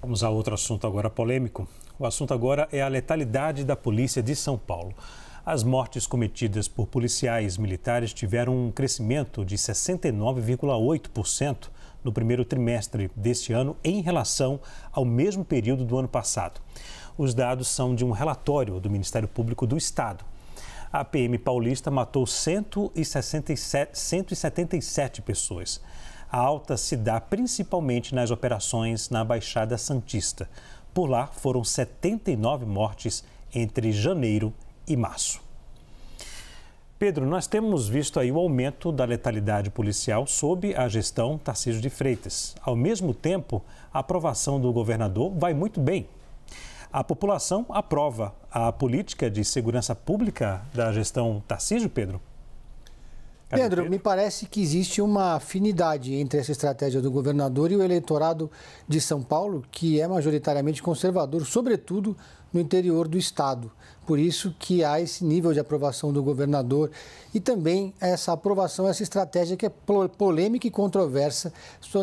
Vamos a outro assunto agora polêmico. O assunto agora é a letalidade da polícia de São Paulo. As mortes cometidas por policiais militares tiveram um crescimento de 69,8% no primeiro trimestre deste ano em relação ao mesmo período do ano passado. Os dados são de um relatório do Ministério Público do Estado. A PM paulista matou 177 pessoas. A alta se dá principalmente nas operações na Baixada Santista. Por lá foram 79 mortes entre janeiro e março. Pedro, nós temos visto aí o aumento da letalidade policial sob a gestão Tarcísio de Freitas. Ao mesmo tempo, a aprovação do governador vai muito bem. A população aprova a política de segurança pública da gestão Tarcísio, Pedro? Pedro, me parece que existe uma afinidade entre essa estratégia do governador e o eleitorado de São Paulo, que é majoritariamente conservador, sobretudo no interior do estado. Por isso que há esse nível de aprovação do governador e também essa aprovação, essa estratégia que é polêmica e controversa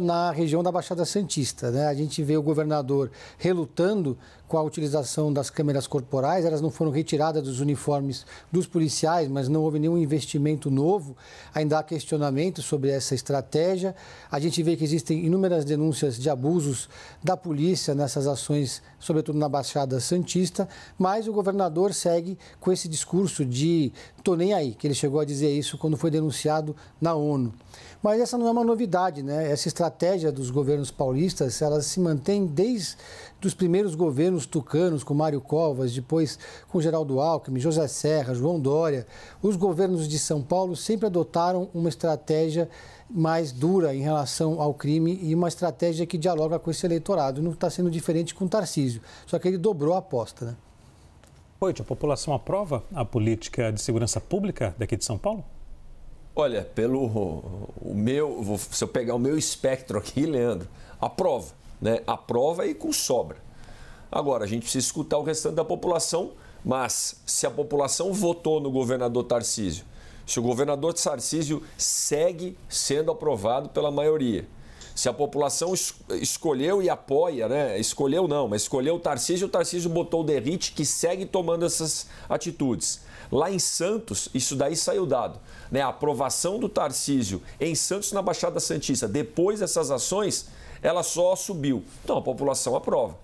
na região da Baixada Santista, né? A gente vê o governador relutando com a utilização das câmeras corporais, elas não foram retiradas dos uniformes dos policiais, mas não houve nenhum investimento novo. Ainda há questionamento sobre essa estratégia. A gente vê que existem inúmeras denúncias de abusos da polícia nessas ações, sobretudo na Baixada Santista, mas o governador segue com esse discurso de "tô nem aí", que ele chegou a dizer isso quando foi denunciado na ONU. Mas essa não é uma novidade, né? Essa estratégia dos governos paulistas, ela se mantém desde os primeiros governos tucanos, com Mário Covas, depois com Geraldo Alckmin, José Serra, João Dória. Os governos de São Paulo sempre adotaram uma estratégia mais dura em relação ao crime e uma estratégia que dialoga com esse eleitorado. Não está sendo diferente com o Tarcísio, só que ele dobrou a aposta, né? Oi, a população aprova a política de segurança pública daqui de São Paulo? Olha, se eu pegar o meu espectro aqui, Leandro, aprova, né? Aprova e com sobra. Agora, a gente precisa escutar o restante da população, mas se a população votou no governador Tarcísio, se o governador Tarcísio segue sendo aprovado pela maioria, se a população escolheu e apoia, né? Escolheu não, mas escolheu o Tarcísio botou o Derrite, que segue tomando essas atitudes. Lá em Santos, isso daí saiu dado, né? A aprovação do Tarcísio em Santos, na Baixada Santista, depois dessas ações, ela só subiu. Então, a população aprova,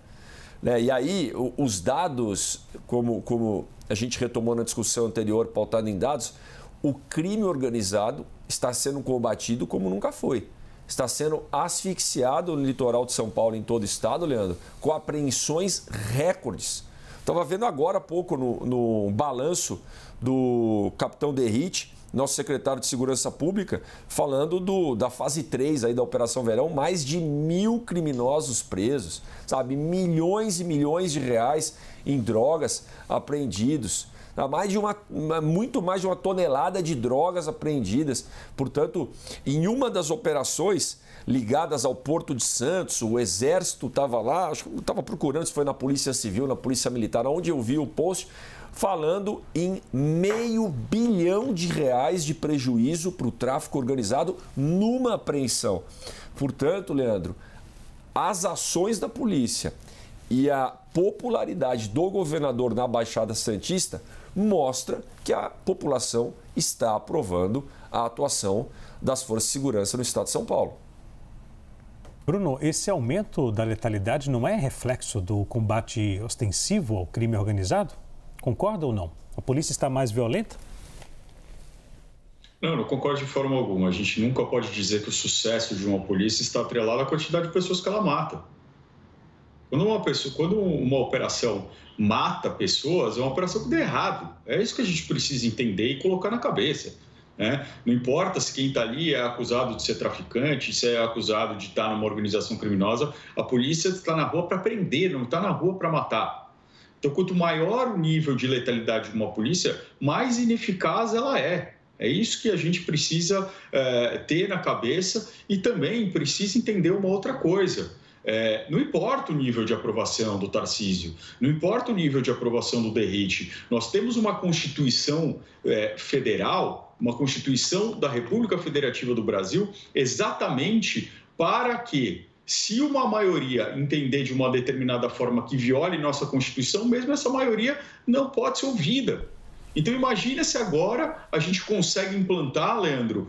né? E aí, os dados, como a gente retomou na discussão anterior, pautado em dados, o crime organizado está sendo combatido como nunca foi. Está sendo asfixiado no litoral de São Paulo, em todo o estado, Leandro, com apreensões recordes. Estava vendo agora há pouco no balanço do capitão Derrite, nosso secretário de Segurança Pública, falando da fase 3 aí da Operação Verão, mais de 1.000 criminosos presos, sabe? Milhões e milhões de reais em drogas apreendidos. Muito mais de uma tonelada de drogas apreendidas. Portanto, em uma das operações ligadas ao Porto de Santos, o Exército estava lá, acho que estava procurando se foi na Polícia Civil, na Polícia Militar, onde eu vi o post, falando em R$500 bilhão de prejuízo para o tráfico organizado numa apreensão. Portanto, Leandro, as ações da polícia e a popularidade do governador na Baixada Santista mostra que a população está aprovando a atuação das forças de segurança no estado de São Paulo. Bruno, esse aumento da letalidade não é reflexo do combate ostensivo ao crime organizado? Concorda ou não? A polícia está mais violenta? Não concordo de forma alguma. A gente nunca pode dizer que o sucesso de uma polícia está atrelado à quantidade de pessoas que ela mata. Quando uma operação mata pessoas, é uma operação que dá errado. É isso que a gente precisa entender e colocar na cabeça, né? Não importa se quem está ali é acusado de ser traficante, se é acusado de estar numa organização criminosa, a polícia está na rua para prender, não está na rua para matar. Então, quanto maior o nível de letalidade de uma polícia, mais ineficaz ela é. É isso que a gente precisa ter na cabeça e também precisa entender uma outra coisa. Não importa o nível de aprovação do Tarcísio, não importa o nível de aprovação do Derrite, nós temos uma Constituição federal, uma Constituição da República Federativa do Brasil, exatamente para que se uma maioria entender de uma determinada forma que viole nossa Constituição, mesmo essa maioria não pode ser ouvida. Então, imagina se agora a gente consegue implantar, Leandro,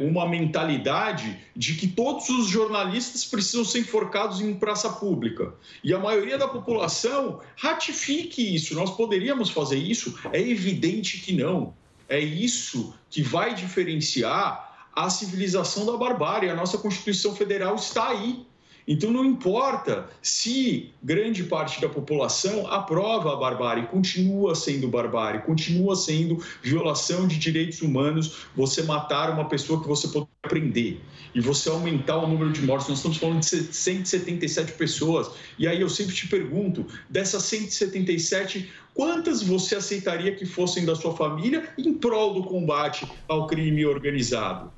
uma mentalidade de que todos os jornalistas precisam ser enforcados em praça pública. E a maioria da população ratifique isso. Nós poderíamos fazer isso? É evidente que não. É isso que vai diferenciar a civilização da barbárie. A nossa Constituição Federal está aí. Então, não importa se grande parte da população aprova a barbárie, continua sendo barbárie, continua sendo violação de direitos humanos você matar uma pessoa que você pode prender e você aumentar o número de mortes. Nós estamos falando de 177 pessoas. E aí eu sempre te pergunto, dessas 177, quantas você aceitaria que fossem da sua família em prol do combate ao crime organizado?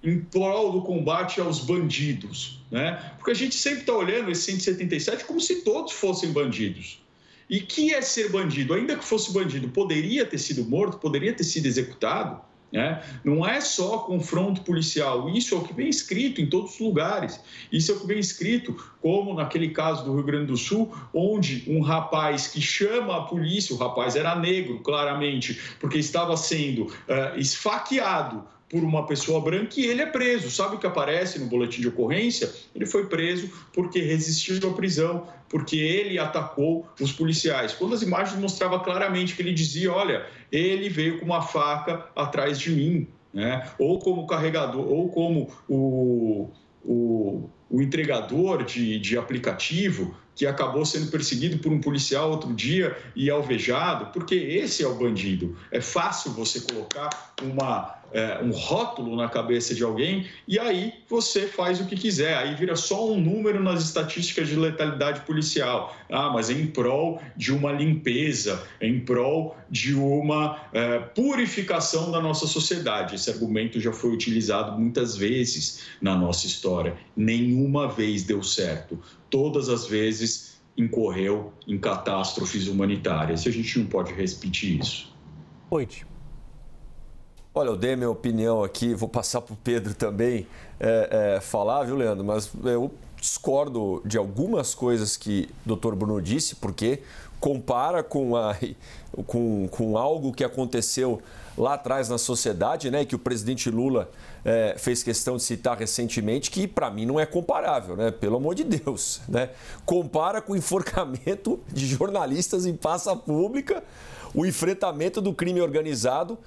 Em prol do combate aos bandidos, né? Porque a gente sempre está olhando esses 177 como se todos fossem bandidos. E que é ser bandido? Ainda que fosse bandido, poderia ter sido morto, poderia ter sido executado, né? Não é só confronto policial, isso é o que vem escrito em todos os lugares. Isso é o que vem escrito, como naquele caso do Rio Grande do Sul, onde um rapaz que chama a polícia, o rapaz era negro, claramente, porque estava sendo esfaqueado por uma pessoa branca e ele é preso. Sabe o que aparece no boletim de ocorrência? Ele foi preso porque resistiu à prisão, porque ele atacou os policiais. Quando as imagens mostravam claramente que ele dizia, olha, ele veio com uma faca atrás de mim, né? Ou como carregador, ou como o entregador de aplicativo que acabou sendo perseguido por um policial outro dia e alvejado, porque esse é o bandido. É fácil você colocar um rótulo na cabeça de alguém e aí você faz o que quiser. Aí vira só um número nas estatísticas de letalidade policial. Ah, mas é em prol de uma limpeza, é em prol de uma purificação da nossa sociedade. Esse argumento já foi utilizado muitas vezes na nossa história. Nenhuma vez deu certo. Todas as vezes incorreu em catástrofes humanitárias. E a gente não pode repetir isso. Oito. Olha, eu dei a minha opinião aqui, vou passar para o Pedro também falar, viu, Leandro? Mas eu discordo de algumas coisas que o Dr. Bruno disse, porque compara com algo que aconteceu lá atrás na sociedade, né, que o presidente Lula fez questão de citar recentemente, que para mim não é comparável, né? Pelo amor de Deus, né? Compara com o enforcamento de jornalistas em praça pública, o enfrentamento do crime organizado.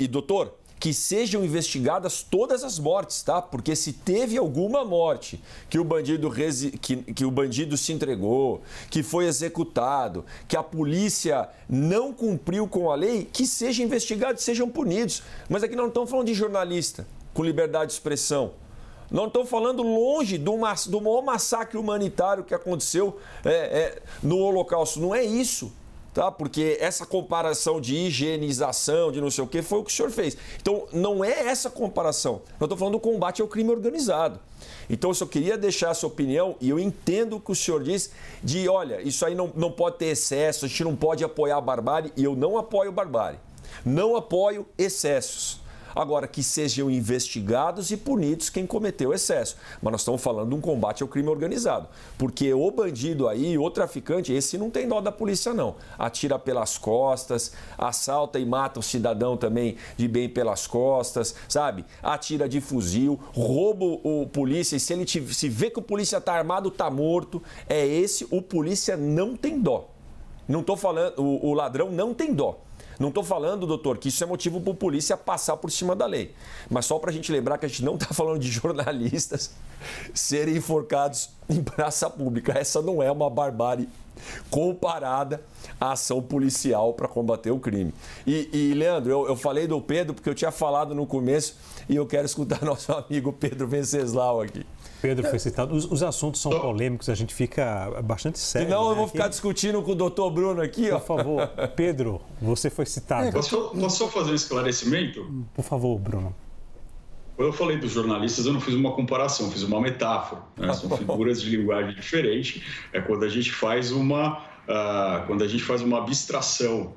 Doutor, que sejam investigadas todas as mortes, tá? Porque se teve alguma morte que o bandido se entregou, que foi executado, que a polícia não cumpriu com a lei, que sejam investigados, sejam punidos. Mas aqui nós não estamos falando de jornalista com liberdade de expressão. Não estamos falando longe do maior massacre humanitário que aconteceu no Holocausto. Não é isso. Tá? Porque essa comparação de higienização, de não sei o que, foi o que o senhor fez. Então, não é essa comparação. Eu estou falando do combate ao crime organizado. Então, eu só queria deixar essa opinião, e eu entendo o que o senhor diz, de, olha, isso aí não pode ter excesso, a gente não pode apoiar a barbárie, e eu não apoio barbárie. Não apoio excessos. Agora, que sejam investigados e punidos quem cometeu excesso. Mas nós estamos falando de um combate ao crime organizado. Porque o bandido aí, o traficante, esse não tem dó da polícia, não. Atira pelas costas, assalta e mata o cidadão também de bem pelas costas, sabe? Atira de fuzil, rouba o polícia e se ele se vê que o polícia está armado, está morto. O polícia não tem dó. Não estou falando, o ladrão não tem dó. Não estou falando, doutor, que isso é motivo para a polícia passar por cima da lei. Mas só para a gente lembrar que a gente não está falando de jornalistas serem enforcados em praça pública. Essa não é uma barbárie comparada à ação policial para combater o crime. E Leandro, eu falei do Pedro porque eu tinha falado no começo e eu quero escutar nosso amigo Pedro Venceslau aqui. Pedro foi citado. Os assuntos são polêmicos, a gente fica bastante sério. Senão eu vou ficar discutindo com o doutor Bruno aqui, ó. Por favor, Pedro, você foi citado. Posso só fazer um esclarecimento? Por favor, Bruno. Quando eu falei dos jornalistas, eu não fiz uma comparação, fiz uma metáfora. Né? São figuras de linguagem diferente. É quando a gente faz uma quando a gente faz uma abstração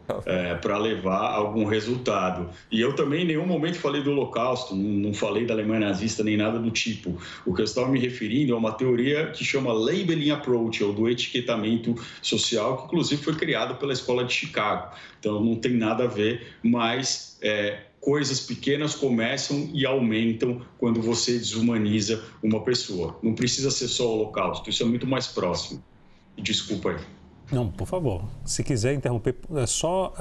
para levar a algum resultado. E eu também em nenhum momento falei do Holocausto, não falei da Alemanha nazista nem nada do tipo. O que eu estava me referindo é uma teoria que chama Labeling Approach, ou do etiquetamento social, que inclusive foi criado pela Escola de Chicago. Então não tem nada a ver, mas coisas pequenas começam e aumentam quando você desumaniza uma pessoa. Não precisa ser só o Holocausto, isso é muito mais próximo. Desculpa aí. Não, por favor. Se quiser interromper, é só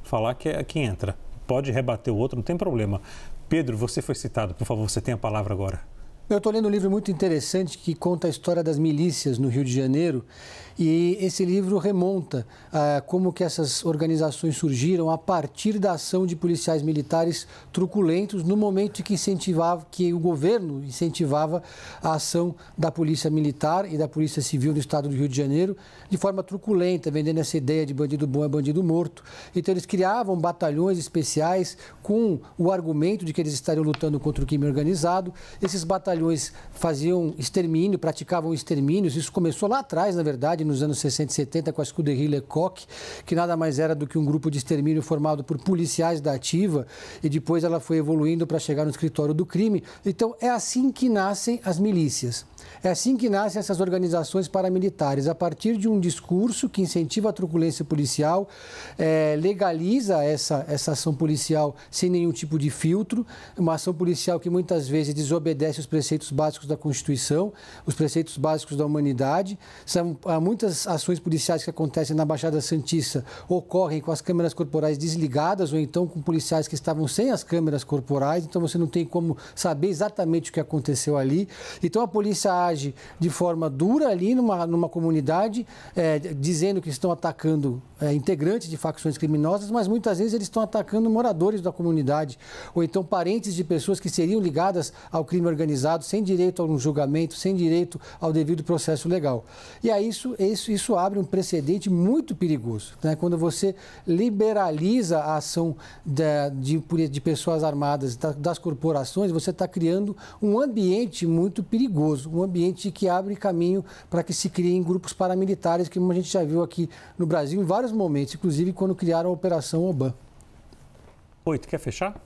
falar que entra. Pode rebater o outro, não tem problema. Pedro, você foi citado. Por favor, você tem a palavra agora. Eu estou lendo um livro muito interessante que conta a história das milícias no Rio de Janeiro. E esse livro remonta a como que essas organizações surgiram a partir da ação de policiais militares truculentos no momento que o governo incentivava a ação da polícia militar e da polícia civil do estado do Rio de Janeiro de forma truculenta, vendendo essa ideia de bandido bom é bandido morto. Então eles criavam batalhões especiais com o argumento de que eles estariam lutando contra o crime organizado. Esses batalhões faziam extermínio, praticavam extermínios. Isso começou lá atrás, na verdade, nos anos 60 e 70, com a Scuderie Lecoq, que nada mais era do que um grupo de extermínio formado por policiais da ativa, e depois ela foi evoluindo para chegar no escritório do crime. Então, é assim que nascem as milícias. É assim que nascem essas organizações paramilitares, a partir de um discurso que incentiva a truculência policial, legaliza essa ação policial sem nenhum tipo de filtro, uma ação policial que muitas vezes desobedece os preceitos básicos da Constituição, os preceitos básicos da humanidade. Muitas ações policiais que acontecem na Baixada Santista ocorrem com as câmeras corporais desligadas ou então com policiais que estavam sem as câmeras corporais, então você não tem como saber exatamente o que aconteceu ali. Então a polícia age de forma dura ali numa comunidade, dizendo que estão atacando integrantes de facções criminosas, mas muitas vezes eles estão atacando moradores da comunidade, ou então parentes de pessoas que seriam ligadas ao crime organizado, sem direito a um julgamento, sem direito ao devido processo legal. E aí isso abre um precedente muito perigoso, né? Quando você liberaliza a ação de pessoas armadas, das corporações, você está criando um ambiente muito perigoso, um ambiente que abre caminho para que se criem grupos paramilitares, que a gente já viu aqui no Brasil em vários momentos, inclusive quando criaram a Operação Oban. Oi, tu quer fechar?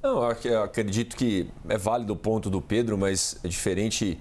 Não, eu acredito que é válido o ponto do Pedro, mas é diferente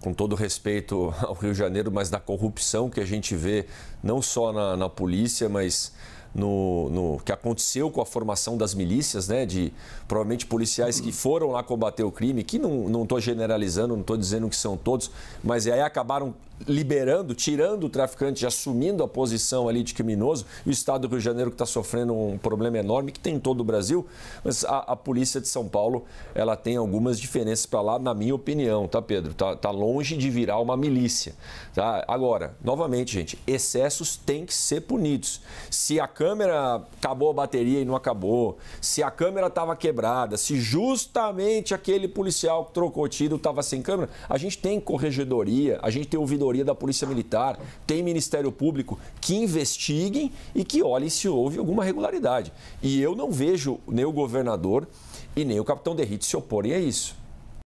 com todo respeito ao Rio de Janeiro, mas da corrupção que a gente vê não só na polícia, mas no que aconteceu com a formação das milícias, né, de provavelmente policiais que foram lá combater o crime, que não estou generalizando, não estou dizendo que são todos, mas aí acabaram liberando, tirando o traficante, assumindo a posição ali de criminoso, e o estado do Rio de Janeiro que está sofrendo um problema enorme, que tem em todo o Brasil, mas a polícia de São Paulo, ela tem algumas diferenças para lá, na minha opinião, tá, Pedro? Tá longe de virar uma milícia, tá? Agora, novamente, gente, excessos têm que ser punidos. Se a câmera acabou a bateria e não acabou, se a câmera estava quebrada, se justamente aquele policial que trocou tiro estava sem câmera, a gente tem corregedoria, a gente tem ouvidoria da Polícia Militar, tem Ministério Público que investiguem e que olhem se houve alguma irregularidade. E eu não vejo nem o governador e nem o capitão Derrite se oporem a isso.